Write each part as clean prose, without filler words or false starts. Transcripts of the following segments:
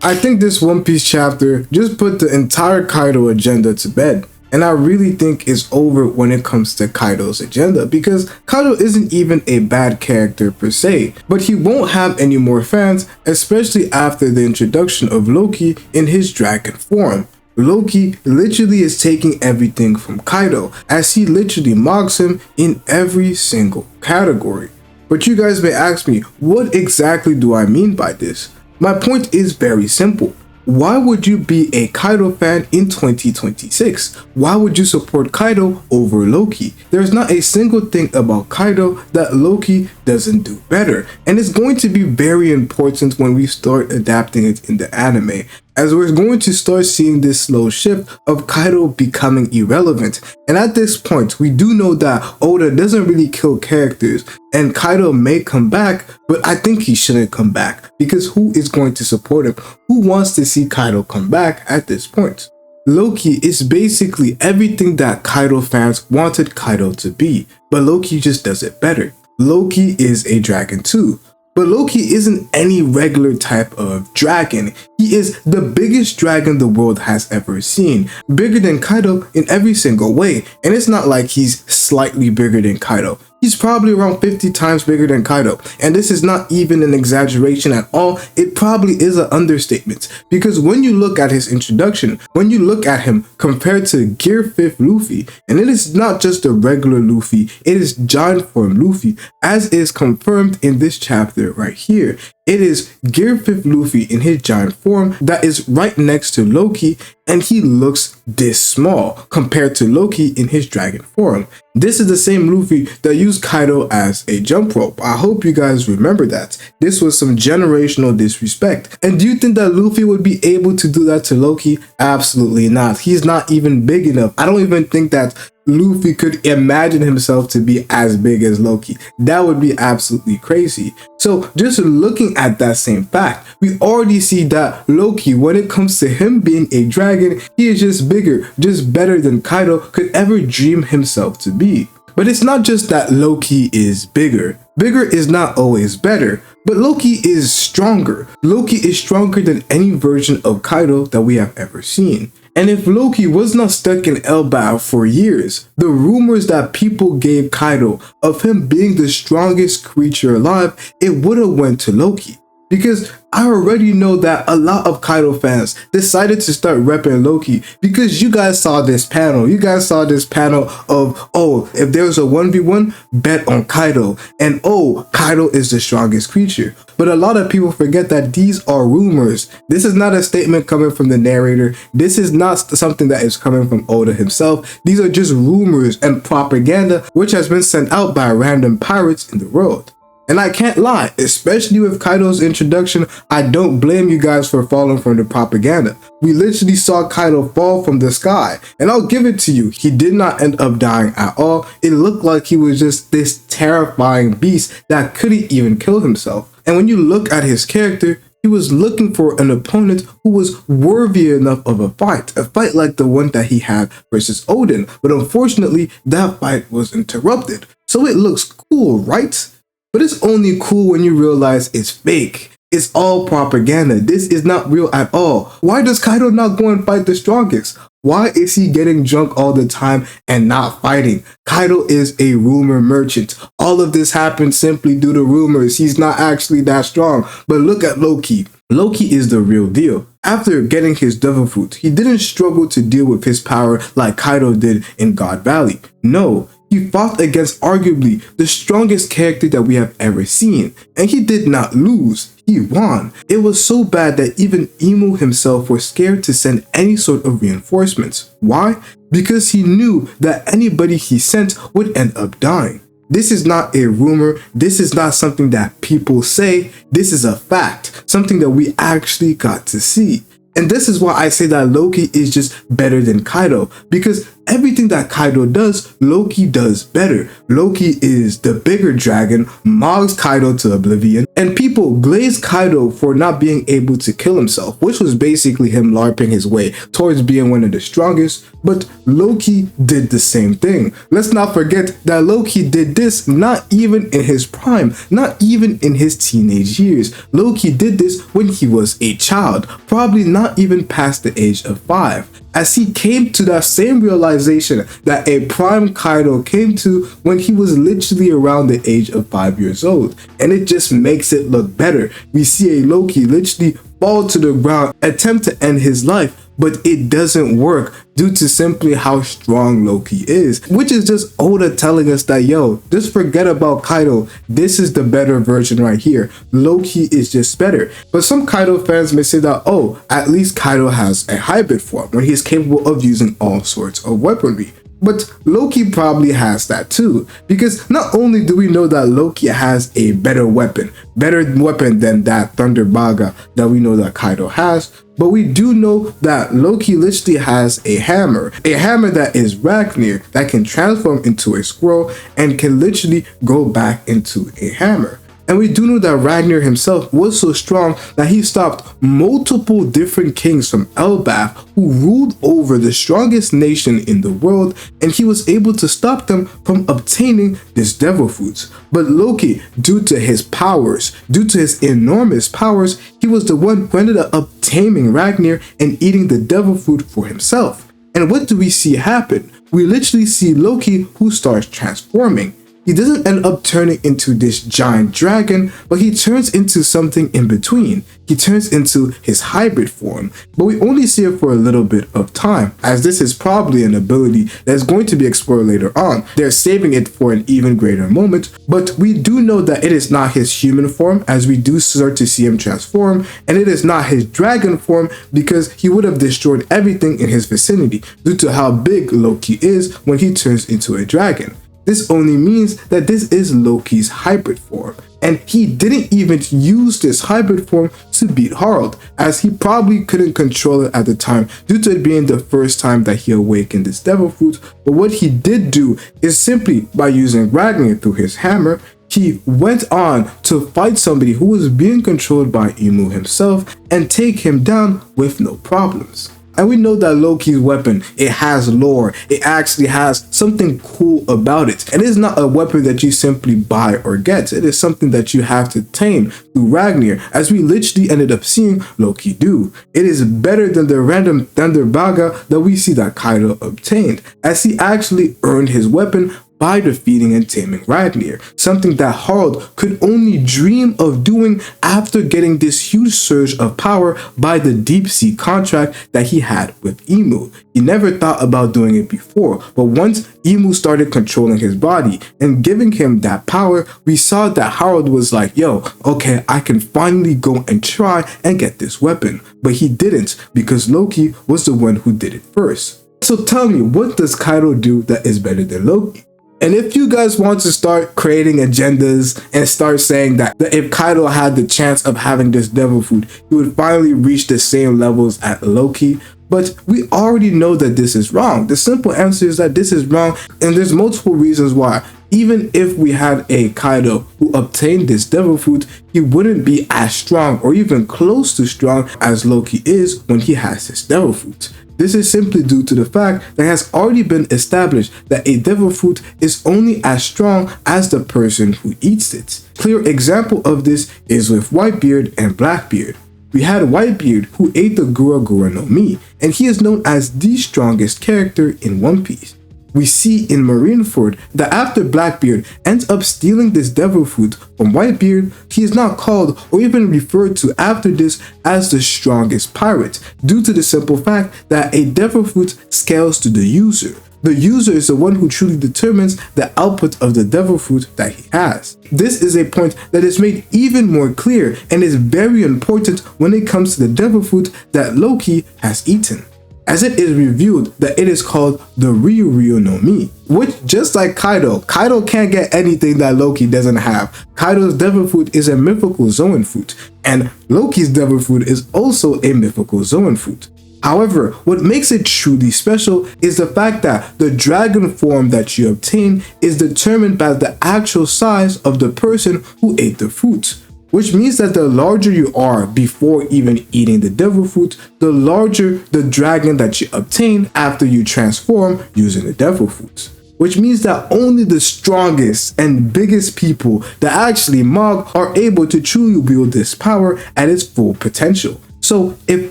I think this One Piece chapter just put the entire Kaido agenda to bed. And I really think it's over when it comes to Kaido's agenda, because Kaido isn't even a bad character per se, but he won't have any more fans, especially after the introduction of Loki in his dragon form. Loki literally is taking everything from Kaido, as he literally mocks him in every single category. But you guys may ask me, what exactly do I mean by this? My point is very simple. Why would you be a Kaido fan in 2026? Why would you support Kaido over Loki? There's not a single thing about Kaido that Loki doesn't do better, and it's going to be very important when we start adapting it in the anime, as we're going to start seeing this slow shift of Kaido becoming irrelevant. And at this point, we do know that Oda doesn't really kill characters, and Kaido may come back, but I think he shouldn't come back, because who is going to support him? Who wants to see Kaido come back at this point? Loki is basically everything that Kaido fans wanted Kaido to be, but Loki just does it better. Loki is a dragon too. But Loki isn't any regular type of dragon. He is the biggest dragon the world has ever seen. Bigger than Kaido in every single way. And it's not like he's slightly bigger than Kaido. He's probably around 50 times bigger than Kaido. And this is not even an exaggeration at all. It probably is an understatement. Because when you look at his introduction, when you look at him compared to Gear 5th Luffy, and it is not just a regular Luffy, it is giant form Luffy, as is confirmed in this chapter right here. It is Gear 5th Luffy in his giant form that is right next to Loki, and he looks this small compared to Loki in his dragon form. This is the same Luffy that used Kaido as a jump rope. I hope you guys remember that. This was some generational disrespect. And do you think that Luffy would be able to do that to Loki? Absolutely not. He's not even big enough. I don't even think that Luffy could imagine himself to be as big as Loki. That would be absolutely crazy. So just looking at that same fact, we already see that Loki, when it comes to him being a dragon, he is just bigger, just better than Kaido could ever dream himself to be. But it's not just that Loki is bigger. Bigger is not always better, but Loki is stronger. Loki is stronger than any version of Kaido that we have ever seen. And if Loki was not stuck in Elbaf for years, the rumors that people gave Kaido of him being the strongest creature alive, it would have went to Loki. Because I already know that a lot of Kaido fans decided to start repping Loki because you guys saw this panel. You guys saw this panel of, oh, if there's a 1v1, bet on Kaido. And oh, Kaido is the strongest creature. But a lot of people forget that these are rumors. This is not a statement coming from the narrator. This is not something that is coming from Oda himself. These are just rumors and propaganda which has been sent out by random pirates in the world. And I can't lie, especially with Kaido's introduction, I don't blame you guys for falling for the propaganda. We literally saw Kaido fall from the sky, and I'll give it to you, he did not end up dying at all. It looked like he was just this terrifying beast that couldn't even kill himself. And when you look at his character, he was looking for an opponent who was worthy enough of a fight like the one that he had versus Odin. But unfortunately, that fight was interrupted. So it looks cool, right? But it's only cool when you realize it's fake. It's all propaganda. This is not real at all. Why does Kaido not go and fight the strongest? Why is he getting drunk all the time and not fighting? Kaido is a rumor merchant. All of this happened simply due to rumors. He's not actually that strong. But look at Loki. Loki is the real deal. After getting his devil fruit, he didn't struggle to deal with his power like Kaido did in God Valley. No. He fought against arguably the strongest character that we have ever seen, and he did not lose, he won. It was so bad that even Imu himself was scared to send any sort of reinforcements. Why? Because he knew that anybody he sent would end up dying. This is not a rumor, this is not something that people say, this is a fact, something that we actually got to see. And this is why I say that Loki is just better than Kaido, because everything that Kaido does, Loki does better. Loki is the bigger dragon, mocks Kaido to oblivion, And people glazed Kaido for not being able to kill himself, which was basically him LARPing his way towards being one of the strongest, but Loki did the same thing. Let's not forget that Loki did this not even in his prime, not even in his teenage years. Loki did this when he was a child, probably not even past the age of 5. As he came to that same realization that a prime Kaido came to when he was literally around the age of 5 years old. And it just makes it look better. We see a Loki literally fall to the ground, attempt to end his life, but it doesn't work due to simply how strong Loki is, which is just Oda telling us that, yo, just forget about Kaido. This is the better version right here. Loki is just better. But some Kaido fans may say that, oh, at least Kaido has a hybrid form when he's capable of using all sorts of weaponry. But Loki probably has that too, because not only do we know that Loki has a better weapon than that Thunder Baga that we know that Kaido has, but we do know that Loki literally has a hammer that is Ragnir that can transform into a squirrel and can literally go back into a hammer. And we do know that Ragnir himself was so strong that he stopped multiple different kings from Elbaf who ruled over the strongest nation in the world, and he was able to stop them from obtaining this devil fruits. But Loki, due to his powers, due to his enormous powers, he was the one who ended up taming Ragnir and eating the devil fruit for himself. And what do we see happen? We literally see Loki who starts transforming. He doesn't end up turning into this giant dragon, but he turns into something in between. He turns into his hybrid form, but we only see it for a little bit of time, as this is probably an ability that's going to be explored later on. They're saving it for an even greater moment, but we do know that it is not his human form, as we do start to see him transform, and it is not his dragon form because he would have destroyed everything in his vicinity due to how big Loki is when he turns into a dragon. This only means that this is Loki's hybrid form, and he didn't even use this hybrid form to beat Harald, as he probably couldn't control it at the time due to it being the first time that he awakened this devil fruit. But what he did do is simply by using Ragnir through his hammer, he went on to fight somebody who was being controlled by Imu himself and take him down with no problems. And we know that Loki's weapon, it has lore. It actually has something cool about it. And it is not a weapon that you simply buy or get. It is something that you have to tame through Ragnir, as we literally ended up seeing Loki do. It is better than the random Thunder Baga that we see that Kaido obtained, as he actually earned his weapon by defeating and taming Ragnir, something that Harald could only dream of doing after getting this huge surge of power by the deep sea contract that he had with Imu. He never thought about doing it before, but once Imu started controlling his body and giving him that power, we saw that Harald was like, yo, okay, I can finally go and try and get this weapon. But he didn't, because Loki was the one who did it first. So tell me, what does Kaido do that is better than Loki? And if you guys want to start creating agendas and start saying that if Kaido had the chance of having this devil fruit, he would finally reach the same levels at Loki, but we already know that this is wrong. The simple answer is that this is wrong, and there's multiple reasons why. Even if we had a Kaido who obtained this devil fruit, he wouldn't be as strong or even close to strong as Loki is when he has his devil fruit. This is simply due to the fact that it has already been established that a devil fruit is only as strong as the person who eats it. Clear example of this is with Whitebeard and Blackbeard. We had Whitebeard who ate the Gura Gura no Mi, and he is known as the strongest character in One Piece. We see in Marineford that after Blackbeard ends up stealing this devil fruit from Whitebeard, he is not called or even referred to after this as the strongest pirate, due to the simple fact that a devil fruit scales to the user. The user is the one who truly determines the output of the devil fruit that he has. This is a point that is made even more clear and is very important when it comes to the devil fruit that Loki has eaten, as it is revealed that it is called the Ryu Ryu no Mi, which, just like Kaido can't get anything that Loki doesn't have. Kaido's devil fruit is a mythical Zoan fruit, and Loki's devil fruit is also a mythical Zoan fruit. However, what makes it truly special is the fact that the dragon form that you obtain is determined by the actual size of the person who ate the fruit. which means that the larger you are before even eating the devil fruit, the larger the dragon that you obtain after you transform using the devil fruits. Which means that only the strongest and biggest people that actually mog are able to truly wield this power at its full potential. So if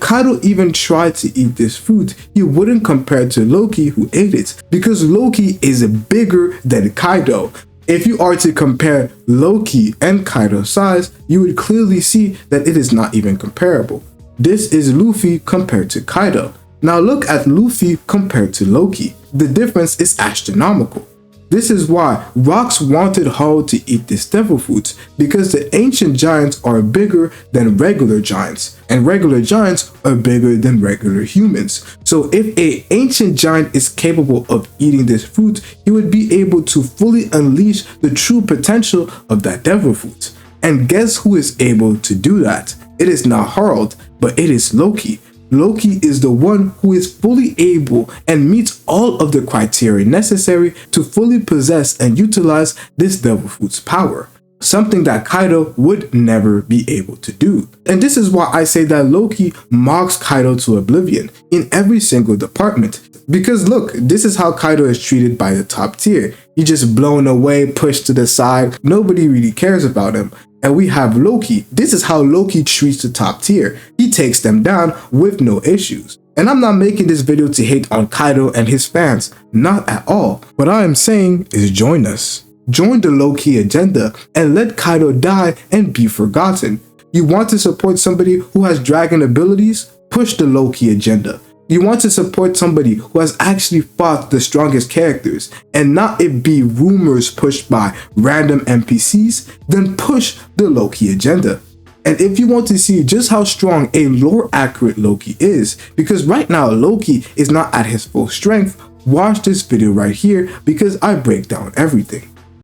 Kaido even tried to eat this fruit, he wouldn't compare to Loki who ate it, because Loki is bigger than Kaido. If you are to compare Loki and Kaido's size, you would clearly see that it is not even comparable. This is Luffy compared to Kaido. Now look at Luffy compared to Loki. The difference is astronomical. This is why Rocks wanted Hall to eat this devil fruit, because the ancient giants are bigger than regular giants, and regular giants are bigger than regular humans. So if an ancient giant is capable of eating this fruit, he would be able to fully unleash the true potential of that devil fruit. And guess who is able to do that? It is not Harold, but it is Loki. Loki is the one who is fully able and meets all of the criteria necessary to fully possess and utilize this devil fruit's power. Something that Kaido would never be able to do. And this is why I say that Loki mocks Kaido to oblivion in every single department. Because look, this is how Kaido is treated by the top tier. He's just blown away, pushed to the side, nobody really cares about him. And we have Loki. This is how Loki treats the top tier. He takes them down with no issues. And I'm not making this video to hate on Kaido and his fans, not at all. What I am saying is join us. Join the Loki agenda and let Kaido die and be forgotten. You want to support somebody who has dragon abilities? Push the Loki agenda. You want to support somebody who has actually fought the strongest characters and not it be rumors pushed by random NPCs? Then push the Loki agenda. And if you want to see just how strong a lore accurate Loki is, because right now Loki is not at his full strength, watch this video right here because I break down everything.